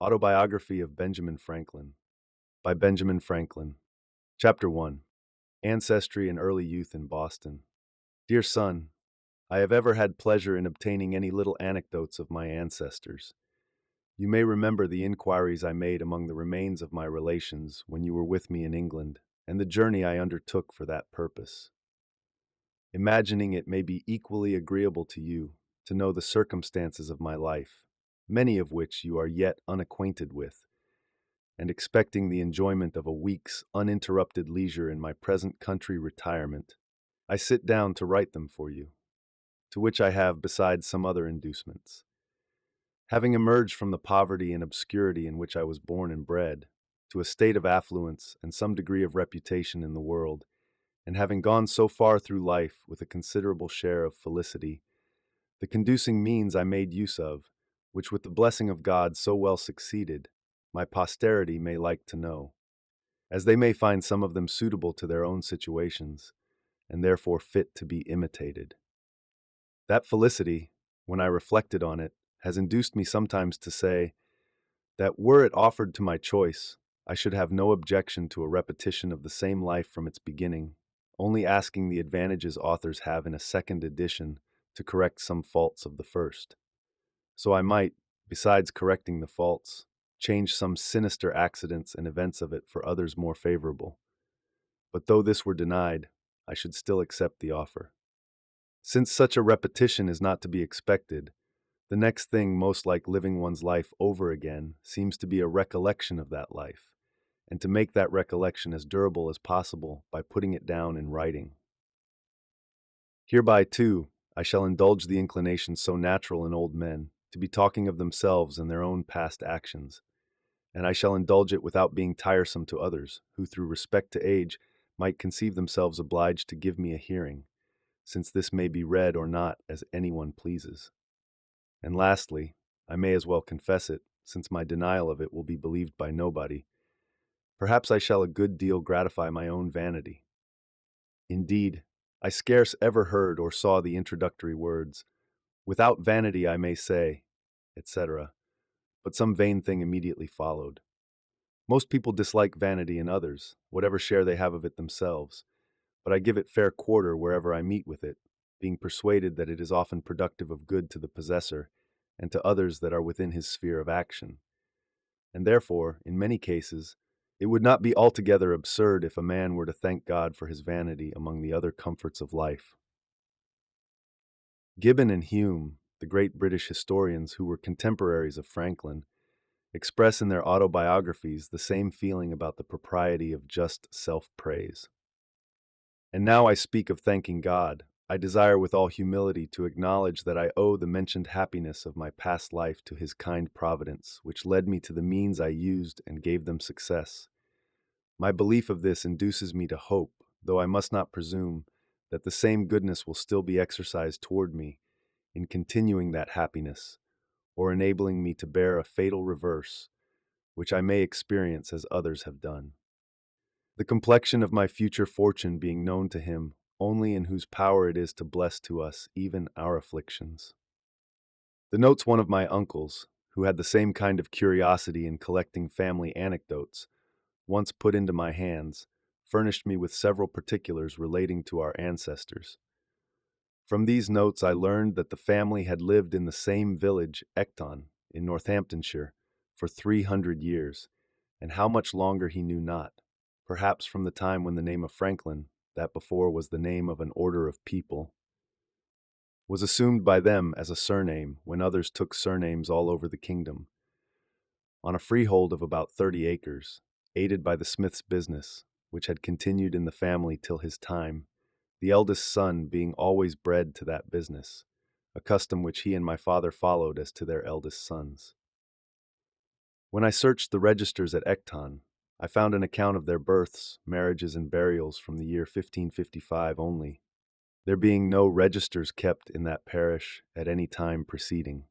Autobiography of Benjamin Franklin by Benjamin Franklin. Chapter 1. Ancestry and Early Youth in Boston. Dear son, I have ever had pleasure in obtaining any little anecdotes of my ancestors. You may remember the inquiries I made among the remains of my relations when you were with me in England, and the journey I undertook for that purpose. Imagining it may be equally agreeable to you to know the circumstances of my life, many of which you are yet unacquainted with, and expecting the enjoyment of a week's uninterrupted leisure in my present country retirement, I sit down to write them for you, to which I have, besides some other inducements. Having emerged from the poverty and obscurity in which I was born and bred, to a state of affluence and some degree of reputation in the world, and having gone so far through life with a considerable share of felicity, the conducing means I made use of, which with the blessing of God so well succeeded, my posterity may like to know, as they may find some of them suitable to their own situations, and therefore fit to be imitated. That felicity, when I reflected on it, has induced me sometimes to say, that were it offered to my choice, I should have no objection to a repetition of the same life from its beginning, only asking the advantages authors have in a second edition to correct some faults of the first. So I might, besides correcting the faults, change some sinister accidents and events of it for others more favorable. But though this were denied, I should still accept the offer. Since such a repetition is not to be expected, the next thing most like living one's life over again seems to be a recollection of that life, and to make that recollection as durable as possible by putting it down in writing. Hereby, too, I shall indulge the inclination so natural in old men to be talking of themselves and their own past actions, and I shall indulge it without being tiresome to others, who through respect to age might conceive themselves obliged to give me a hearing, since this may be read or not as anyone pleases. And lastly, I may as well confess it, since my denial of it will be believed by nobody, perhaps I shall a good deal gratify my own vanity. Indeed, I scarce ever heard or saw the introductory words, "Without vanity I may say," etc., but some vain thing immediately followed. Most people dislike vanity in others, whatever share they have of it themselves, but I give it fair quarter wherever I meet with it, being persuaded that it is often productive of good to the possessor, and to others that are within his sphere of action. And therefore, in many cases, it would not be altogether absurd if a man were to thank God for his vanity among the other comforts of life. Gibbon and Hume, the great British historians who were contemporaries of Franklin, express in their autobiographies the same feeling about the propriety of just self-praise. And now I speak of thanking God, I desire with all humility to acknowledge that I owe the mentioned happiness of my past life to His kind providence, which led me to the means I used and gave them success. My belief of this induces me to hope, though I must not presume, that the same goodness will still be exercised toward me in continuing that happiness, or enabling me to bear a fatal reverse, which I may experience as others have done. The complexion of my future fortune being known to Him, only in whose power it is to bless to us even our afflictions. The notes one of my uncles, who had the same kind of curiosity in collecting family anecdotes, once put into my hands, furnished me with several particulars relating to our ancestors. From these notes I learned that the family had lived in the same village, Ecton, in Northamptonshire, for 300 years, and how much longer he knew not, perhaps from the time when the name of Franklin, that before was the name of an order of people, was assumed by them as a surname when others took surnames all over the kingdom. On a freehold of about 30 acres, aided by the smith's business, which had continued in the family till his time, the eldest son being always bred to that business, a custom which he and my father followed as to their eldest sons. When I searched the registers at Ecton, I found an account of their births, marriages, and burials from the year 1555 only, there being no registers kept in that parish at any time preceding.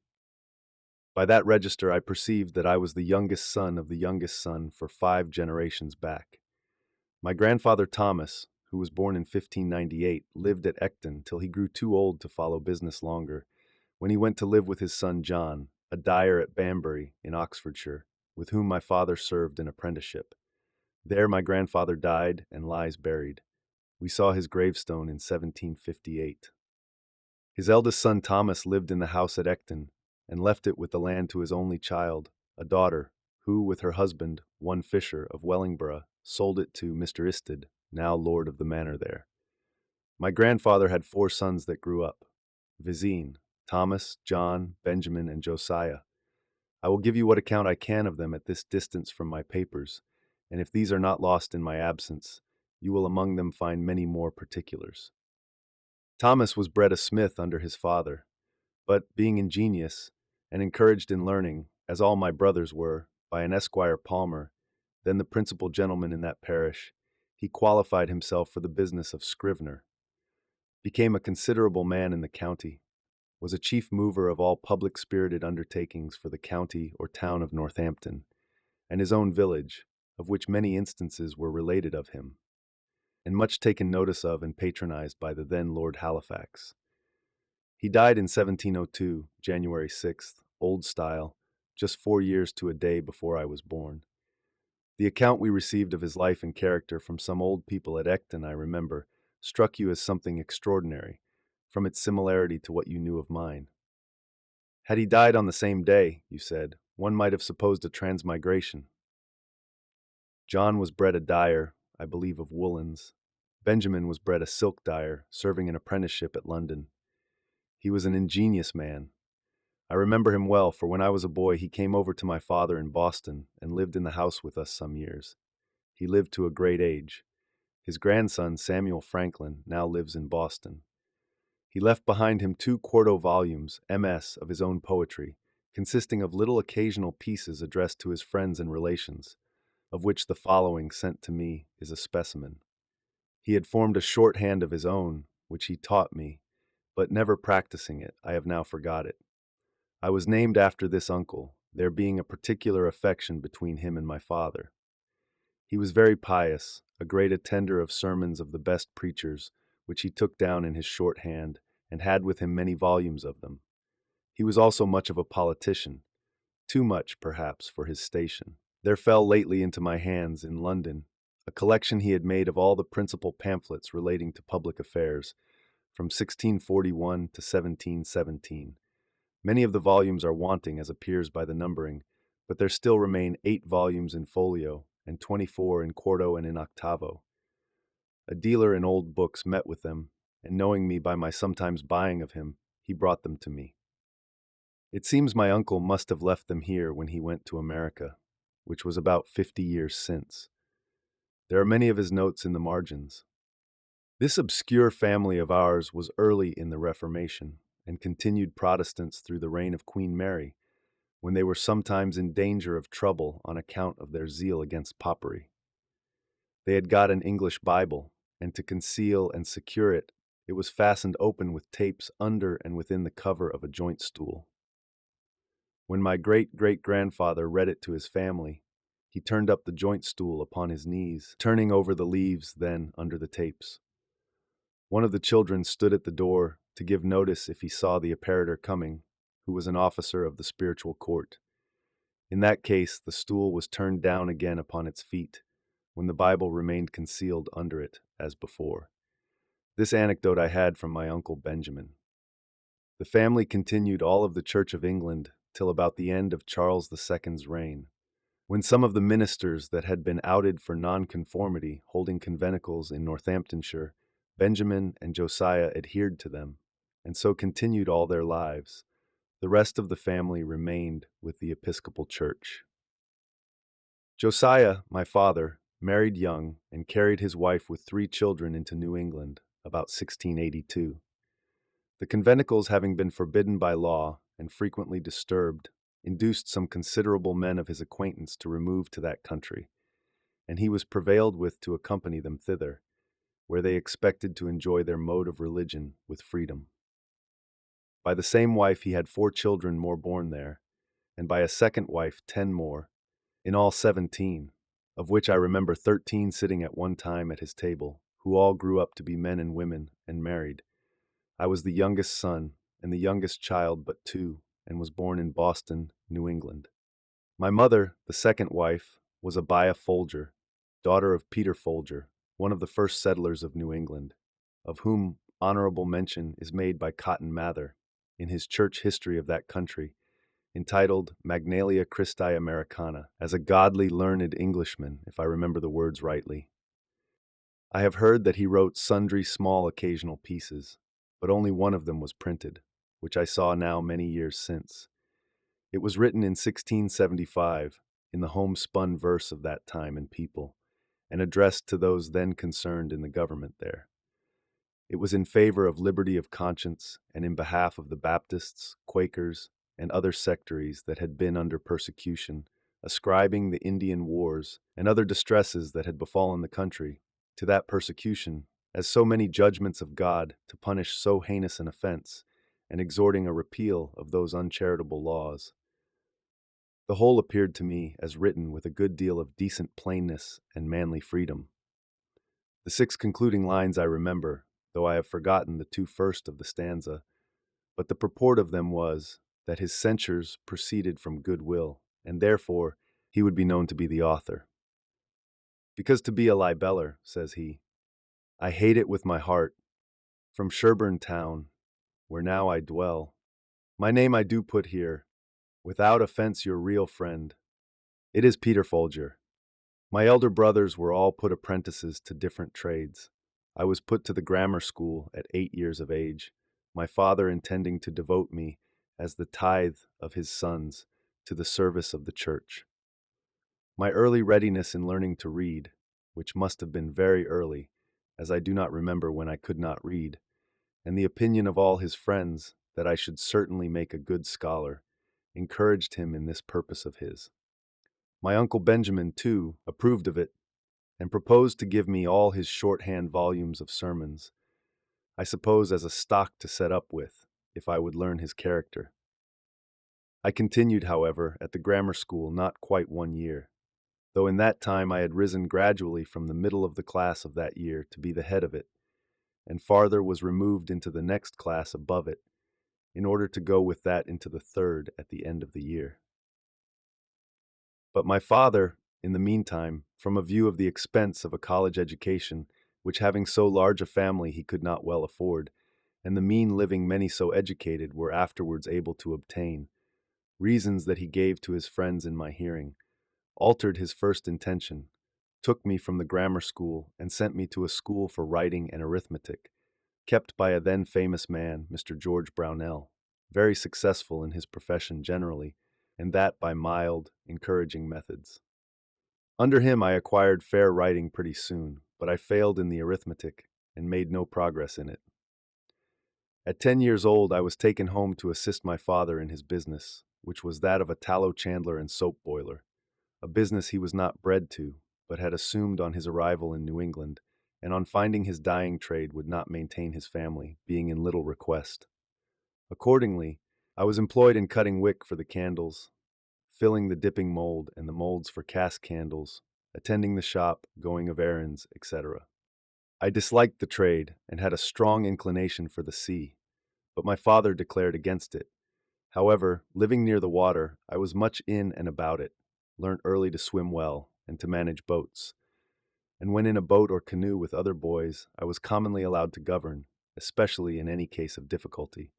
By that register I perceived that I was the youngest son of the youngest son for 5 generations back. My grandfather Thomas, who was born in 1598, lived at Ecton till he grew too old to follow business longer, when he went to live with his son John, a dyer at Banbury in Oxfordshire. with whom my father served an apprenticeship. There my grandfather died and lies buried. We saw his gravestone in 1758. His eldest son Thomas lived in the house at Ecton and left it with the land to his only child, a daughter, who, with her husband, one Fisher of Wellingborough, sold it to Mr. Isted, now lord of the manor there. My grandfather had 4 sons that grew up: Vizine, Thomas, John, Benjamin, and Josiah. I will give you what account I can of them at this distance from my papers, and if these are not lost in my absence, you will among them find many more particulars. Thomas was bred a smith under his father, but being ingenious and encouraged in learning, as all my brothers were, by an Esquire Palmer, then the principal gentleman in that parish, he qualified himself for the business of scrivener, became a considerable man in the county, was a chief mover of all public-spirited undertakings for the county or town of Northampton, and his own village, of which many instances were related of him, and much taken notice of and patronized by the then Lord Halifax. He died in 1702, January 6th, old style, just 4 years to a day before I was born. The account we received of his life and character from some old people at Ecton, I remember, struck you as something extraordinary, from its similarity to what you knew of mine. Had he died on the same day, you said, one might have supposed a transmigration. John was bred a dyer, I believe of woolens. Benjamin was bred a silk dyer, serving an apprenticeship at London. He was an ingenious man. I remember him well, for when I was a boy he came over to my father in Boston and lived in the house with us some years. He lived to a great age. His grandson, Samuel Franklin, now lives in Boston. He left behind him 2 quarto volumes, MS, of his own poetry, consisting of little occasional pieces addressed to his friends and relations, of which the following, sent to me, is a specimen. He had formed a shorthand of his own, which he taught me, but never practicing it, I have now forgot it. I was named after this uncle, there being a particular affection between him and my father. He was very pious, a great attender of sermons of the best preachers, which he took down in his shorthand, and had with him many volumes of them. He was also much of a politician, too much, perhaps, for his station. There fell lately into my hands, in London, a collection he had made of all the principal pamphlets relating to public affairs, from 1641 to 1717. Many of the volumes are wanting, as appears by the numbering, but there still remain 8 volumes in folio, and 24 in quarto and in octavo. A dealer in old books met with them, and knowing me by my sometimes buying of him, he brought them to me. It seems my uncle must have left them here when he went to America, which was about 50 years since. There are many of his notes in the margins. This obscure family of ours was early in the Reformation, and continued Protestants through the reign of Queen Mary, when they were sometimes in danger of trouble on account of their zeal against popery. They had got an English Bible, and to conceal and secure it, it was fastened open with tapes under and within the cover of a joint stool. When my great-great-grandfather read it to his family, he turned up the joint stool upon his knees, turning over the leaves then under the tapes. One of the children stood at the door to give notice if he saw the apparitor coming, who was an officer of the spiritual court. In that case, the stool was turned down again upon its feet, when the Bible remained concealed under it, as before. This anecdote I had from my uncle Benjamin. The family continued all of the Church of England till about the end of Charles II's reign, when some of the ministers that had been outed for nonconformity holding conventicles in Northamptonshire, Benjamin and Josiah adhered to them, and so continued all their lives. The rest of the family remained with the Episcopal Church. Josiah, my father, married young and carried his wife with 3 children into New England about 1682. The conventicles, having been forbidden by law and frequently disturbed, induced some considerable men of his acquaintance to remove to that country, and he was prevailed with to accompany them thither, where they expected to enjoy their mode of religion with freedom. By the same wife he had 4 children more born there, and by a second wife 10 more, in all 17, of which I remember 13 sitting at one time at his table, who all grew up to be men and women and married. I was the youngest son, and the youngest child but 2, and was born in Boston, New England. My mother, the second wife, was Abiah Folger, daughter of Peter Folger, one of the first settlers of New England, of whom honorable mention is made by Cotton Mather in his church history of that country, entitled Magnalia Christi Americana, as a godly, learned Englishman, if I remember the words rightly. I have heard that he wrote sundry small occasional pieces, but only one of them was printed, which I saw now many years since. It was written in 1675, in the homespun verse of that time and people, and addressed to those then concerned in the government there. It was in favor of liberty of conscience and in behalf of the Baptists, Quakers, and other sectaries that had been under persecution, ascribing the Indian wars and other distresses that had befallen the country to that persecution as so many judgments of God to punish so heinous an offense, and exhorting a repeal of those uncharitable laws. The whole appeared to me as written with a good deal of decent plainness and manly freedom. The 6 concluding lines I remember, though I have forgotten the 2 first of the stanza, but the purport of them was that his censures proceeded from good will, and therefore he would be known to be the author. Because to be a libeller, says he, I hate it with my heart, from Sherburne town, where now I dwell. My name I do put here, without offense your real friend. It is Peter Folger. My elder brothers were all put apprentices to different trades. I was put to the grammar school at 8 years of age, my father intending to devote me, as the tithe of his sons, to the service of the church. My early readiness in learning to read, which must have been very early, as I do not remember when I could not read, and the opinion of all his friends that I should certainly make a good scholar, encouraged him in this purpose of his. My uncle Benjamin, too, approved of it, and proposed to give me all his shorthand volumes of sermons, I suppose as a stock to set up with, if I would learn his character. I continued, however, at the grammar school not quite 1 year, though in that time I had risen gradually from the middle of the class of that year to be the head of it, and farther was removed into the next class above it, in order to go with that into the third at the end of the year. But my father, in the meantime, from a view of the expense of a college education, which having so large a family he could not well afford, and the mean living many so educated were afterwards able to obtain, reasons that he gave to his friends in my hearing, altered his first intention, took me from the grammar school and sent me to a school for writing and arithmetic, kept by a then famous man, Mr. George Brownell, very successful in his profession generally, and that by mild, encouraging methods. Under him I acquired fair writing pretty soon, but I failed in the arithmetic and made no progress in it. At 10 years old I was taken home to assist my father in his business, which was that of a tallow chandler and soap boiler, a business he was not bred to, but had assumed on his arrival in New England, and on finding his dyeing trade would not maintain his family, being in little request. Accordingly, I was employed in cutting wick for the candles, filling the dipping mold and the molds for cast candles, attending the shop, going of errands, etc. I disliked the trade and had a strong inclination for the sea, but my father declared against it. However, living near the water, I was much in and about it, learnt early to swim well and to manage boats, and when in a boat or canoe with other boys, I was commonly allowed to govern, especially in any case of difficulty.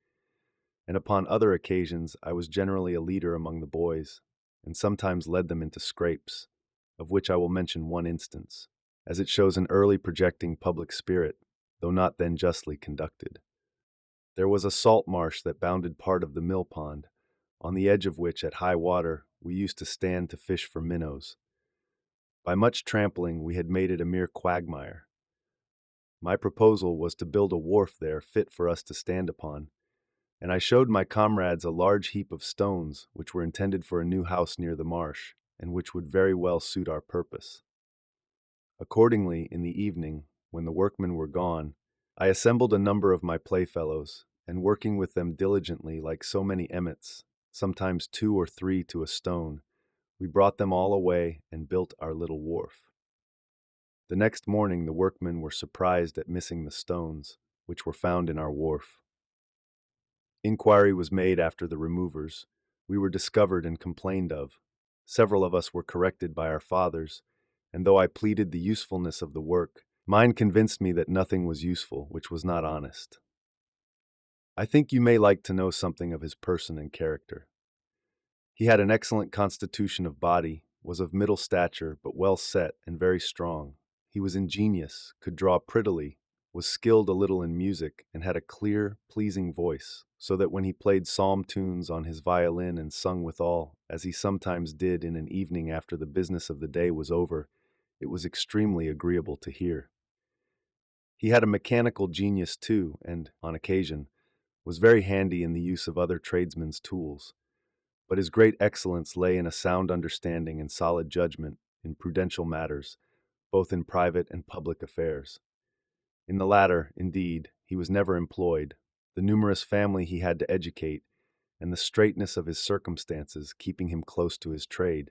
And upon other occasions I was generally a leader among the boys, and sometimes led them into scrapes, of which I will mention one instance, as it shows an early projecting public spirit, though not then justly conducted. There was a salt marsh that bounded part of the mill pond, on the edge of which at high water we used to stand to fish for minnows. By much trampling we had made it a mere quagmire. My proposal was to build a wharf there fit for us to stand upon, and I showed my comrades a large heap of stones which were intended for a new house near the marsh, and which would very well suit our purpose. Accordingly, in the evening, when the workmen were gone, I assembled a number of my playfellows, and working with them diligently like so many emmets, sometimes 2 or 3 to a stone, we brought them all away and built our little wharf. The next morning the workmen were surprised at missing the stones, which were found in our wharf. Inquiry was made after the removers. We were discovered and complained of, Several of us were corrected by our fathers, and though I pleaded the usefulness of the work, mine convinced me that nothing was useful which was not honest. I think you may like to know something of his person and character. He had an excellent constitution of body, was of middle stature, but well set and very strong. He was ingenious, could draw prettily, was skilled a little in music, and had a clear, pleasing voice, so that when he played psalm tunes on his violin and sung withal, as he sometimes did in an evening after the business of the day was over, it was extremely agreeable to hear. He had a mechanical genius too, and, on occasion, was very handy in the use of other tradesmen's tools. But his great excellence lay in a sound understanding and solid judgment in prudential matters, both in private and public affairs. In the latter, indeed, he was never employed, the numerous family he had to educate, and the straitness of his circumstances keeping him close to his trade.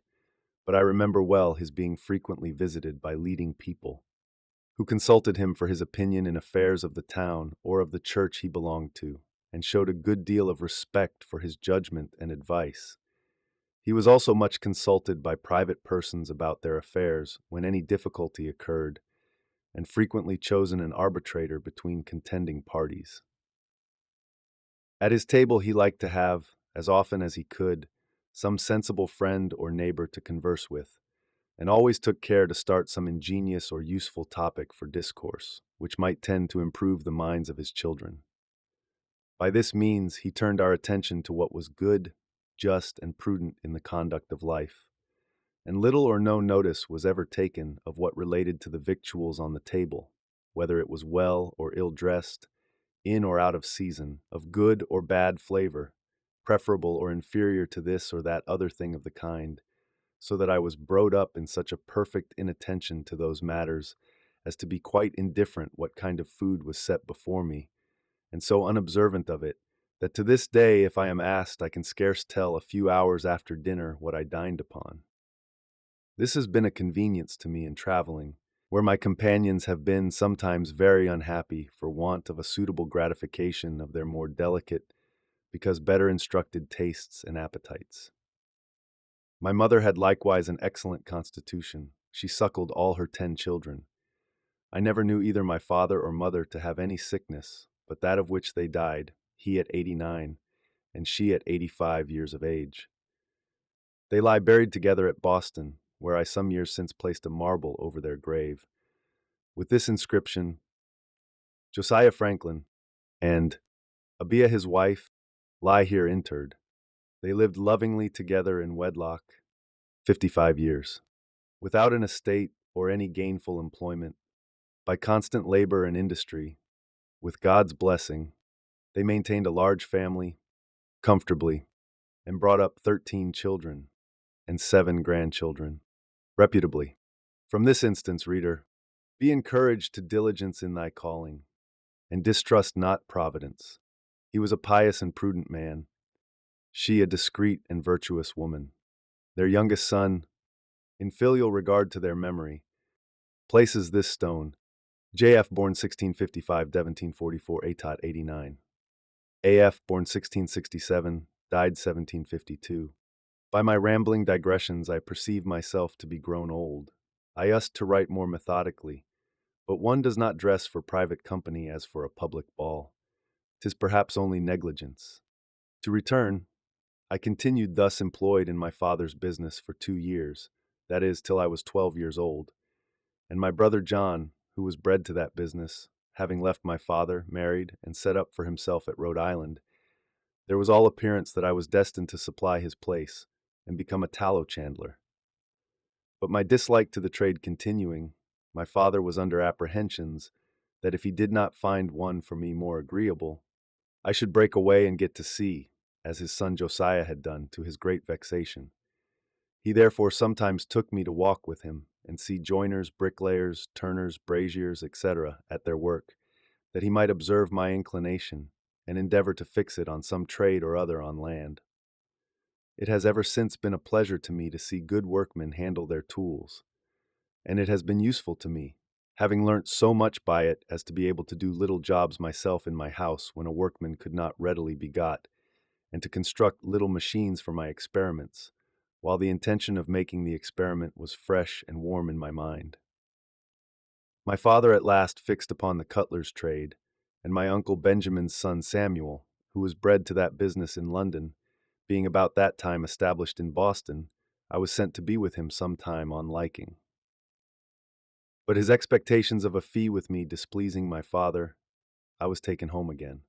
But I remember well his being frequently visited by leading people, who consulted him for his opinion in affairs of the town or of the church he belonged to, and showed a good deal of respect for his judgment and advice. He was also much consulted by private persons about their affairs when any difficulty occurred, and frequently chosen an arbitrator between contending parties. At his table he liked to have, as often as he could, some sensible friend or neighbor to converse with, and always took care to start some ingenious or useful topic for discourse, which might tend to improve the minds of his children. By this means he turned our attention to what was good, just, and prudent in the conduct of life, and little or no notice was ever taken of what related to the victuals on the table, whether it was well or ill dressed, in or out of season, of good or bad flavor, preferable or inferior to this or that other thing of the kind, so that I was brought up in such a perfect inattention to those matters as to be quite indifferent what kind of food was set before me, and so unobservant of it, that to this day, if I am asked, I can scarce tell a few hours after dinner what I dined upon. This has been a convenience to me in traveling, where my companions have been sometimes very unhappy for want of a suitable gratification of their more delicate, because better instructed tastes and appetites. My mother had likewise an excellent constitution. She suckled all her 10 children. I never knew either my father or mother to have any sickness, but that of which they died, he at 89, and she at 85 years of age. They lie buried together at Boston, where I some years since placed a marble over their grave, with this inscription: Josiah Franklin and Abia his wife lie here interred. They lived lovingly together in wedlock 55 years, without an estate or any gainful employment. By constant labor and industry, with God's blessing, they maintained a large family comfortably and brought up 13 children and 7 grandchildren reputably. From this instance, reader, be encouraged to diligence in thy calling, and distrust not providence. He was a pious and prudent man, she a discreet and virtuous woman. Their youngest son, in filial regard to their memory, places this stone, J.F. born 1655, 1744, Atot 89. A.F. born 1667, died 1752. By my rambling digressions I perceive myself to be grown old. I used to write more methodically, but one does not dress for private company as for a public ball. 'Tis perhaps only negligence. To return, I continued thus employed in my father's business for 2 years, that is, till I was 12 years old, and my brother John, who was bred to that business, having left my father, married, and set up for himself at Rhode Island, there was all appearance that I was destined to supply his place and become a tallow chandler. But my dislike to the trade continuing, my father was under apprehensions that if he did not find one for me more agreeable, I should break away and get to sea, as his son Josiah had done, to his great vexation. He therefore sometimes took me to walk with him and see joiners, bricklayers, turners, braziers, etc., at their work, that he might observe my inclination and endeavor to fix it on some trade or other on land. It has ever since been a pleasure to me to see good workmen handle their tools, and it has been useful to me, having learnt so much by it as to be able to do little jobs myself in my house when a workman could not readily be got, and to construct little machines for my experiments, while the intention of making the experiment was fresh and warm in my mind. My father at last fixed upon the cutler's trade, and my uncle Benjamin's son Samuel, who was bred to that business in London, being about that time established in Boston, I was sent to be with him some time on liking. But his expectations of a fee with me displeasing my father, I was taken home again.